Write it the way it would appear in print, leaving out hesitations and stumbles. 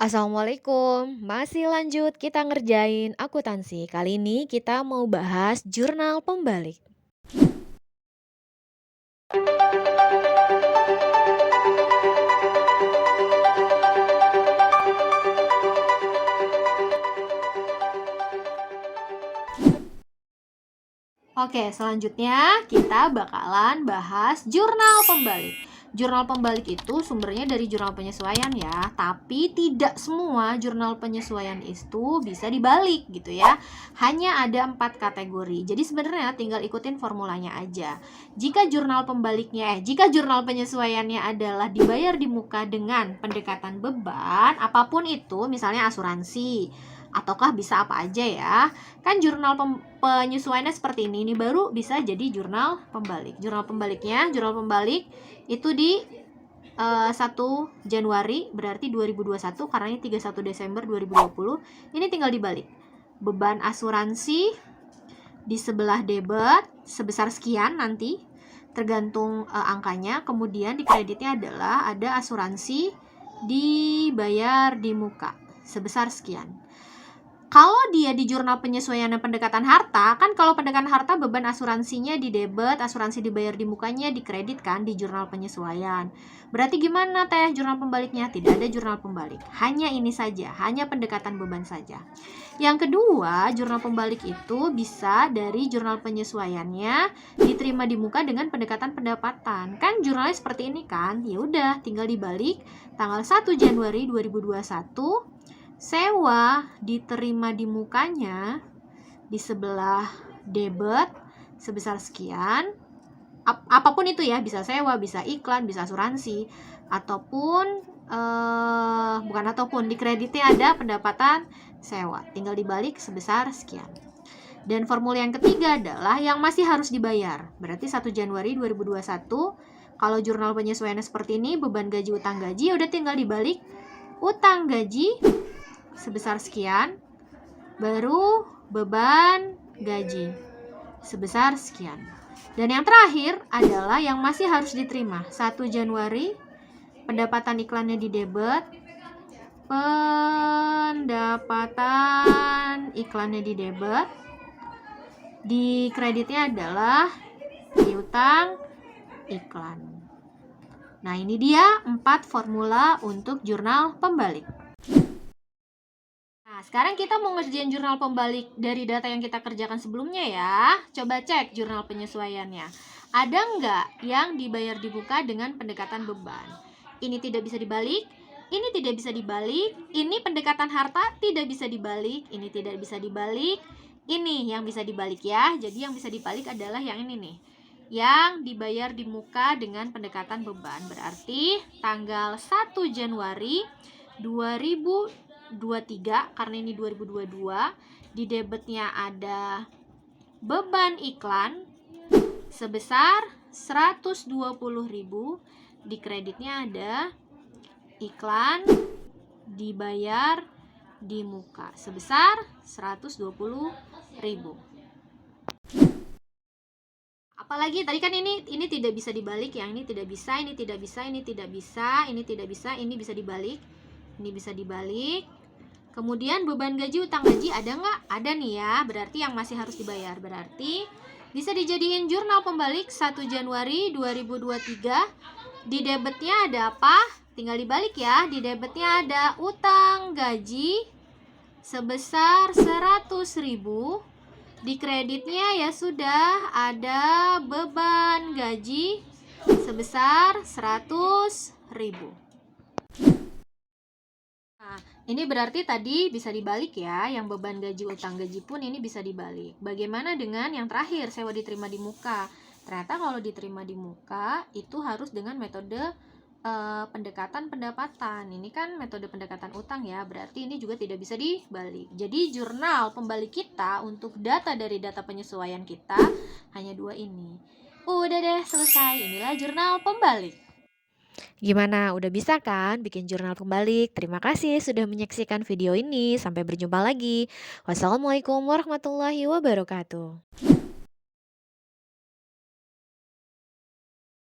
Assalamualaikum, masih lanjut kita ngerjain akuntansi. Kali ini kita mau bahas jurnal pembalik. Oke, selanjutnya kita bakalan bahas jurnal pembalik. Jurnal pembalik itu sumbernya dari jurnal penyesuaian ya, tapi tidak semua jurnal penyesuaian itu bisa dibalik gitu ya. Hanya ada 4 kategori. Jadi sebenarnya tinggal ikutin formulanya aja. Jika jurnal penyesuaiannya adalah dibayar di muka dengan pendekatan beban, apapun itu, misalnya asuransi, ataukah bisa apa aja ya. Kan jurnal penyesuaiannya seperti ini baru bisa jadi jurnal pembalik. Jurnal pembalik itu di 1 Januari berarti 2021, karena ini 31 Desember 2020. Ini tinggal dibalik. Beban asuransi di sebelah debit sebesar sekian nanti tergantung angkanya. Kemudian di kreditnya adalah ada asuransi dibayar di muka sebesar sekian. Kalau dia di jurnal penyesuaian dan pendekatan harta, kan kalau pendekatan harta beban asuransinya di debit, asuransi dibayar di mukanya di kredit kan di jurnal penyesuaian. Berarti gimana teh jurnal pembaliknya? Tidak ada jurnal pembalik. Hanya ini saja, hanya pendekatan beban saja. Yang kedua, jurnal pembalik itu bisa dari jurnal penyesuaiannya diterima di muka dengan pendekatan pendapatan. Kan jurnalnya seperti ini kan? Ya udah, tinggal dibalik tanggal 1 Januari 2021. Sewa diterima di mukanya di sebelah debit sebesar sekian. Apapun itu ya, bisa sewa, bisa iklan, bisa asuransi, ataupun di kreditnya ada pendapatan sewa, tinggal dibalik sebesar sekian. Dan formula yang ketiga adalah yang masih harus dibayar. Berarti 1 Januari 2021, kalau jurnal penyesuaiannya seperti ini, beban gaji, utang gaji, ya udah tinggal dibalik utang gaji sebesar sekian, baru beban gaji sebesar sekian. Dan yang terakhir adalah yang masih harus diterima. 1 Januari, pendapatan iklannya di debit, pendapatan iklannya di debit, di kreditnya adalah di utang iklan. Nah, ini dia 4 formula untuk jurnal pembalik. Nah, sekarang kita mau ngerjain jurnal pembalik dari data yang kita kerjakan sebelumnya ya. Coba cek jurnal penyesuaiannya. Ada nggak yang dibayar di muka dengan pendekatan beban? Ini tidak bisa dibalik, ini tidak bisa dibalik, ini pendekatan harta tidak bisa dibalik, ini tidak bisa dibalik, ini yang bisa dibalik ya. Jadi yang bisa dibalik adalah yang ini nih, yang dibayar di muka dengan pendekatan beban. Berarti tanggal 1 Januari 2023, karena ini 2022, di debitnya ada beban iklan sebesar 120.000, di kreditnya ada iklan dibayar di muka sebesar 120.000. Apalagi tadi kan ini tidak bisa dibalik, yang ini tidak bisa, ini tidak bisa, ini tidak bisa, ini tidak bisa, ini bisa dibalik, ini bisa dibalik. Kemudian beban gaji, utang gaji ada nggak? Ada nih ya, berarti yang masih harus dibayar. Berarti bisa dijadiin jurnal pembalik 1 Januari 2023. Di debitnya ada apa? Tinggal dibalik ya. Di debitnya ada utang gaji sebesar 100.000. Di kreditnya ya sudah ada beban gaji sebesar 100.000. Nah, ini berarti tadi bisa dibalik ya, yang beban gaji, utang gaji pun ini bisa dibalik. Bagaimana dengan yang terakhir, sewa diterima di muka? Ternyata kalau diterima di muka itu harus dengan metode pendekatan pendapatan. Ini kan metode pendekatan utang ya, berarti ini juga tidak bisa dibalik. Jadi jurnal pembalik kita untuk data dari data penyesuaian kita hanya 2 ini. Udah deh, selesai. Inilah jurnal pembalik. Gimana? Udah bisa kan bikin jurnal pembalik? Terima kasih sudah menyaksikan video ini. Sampai berjumpa lagi. Wassalamualaikum warahmatullahi wabarakatuh.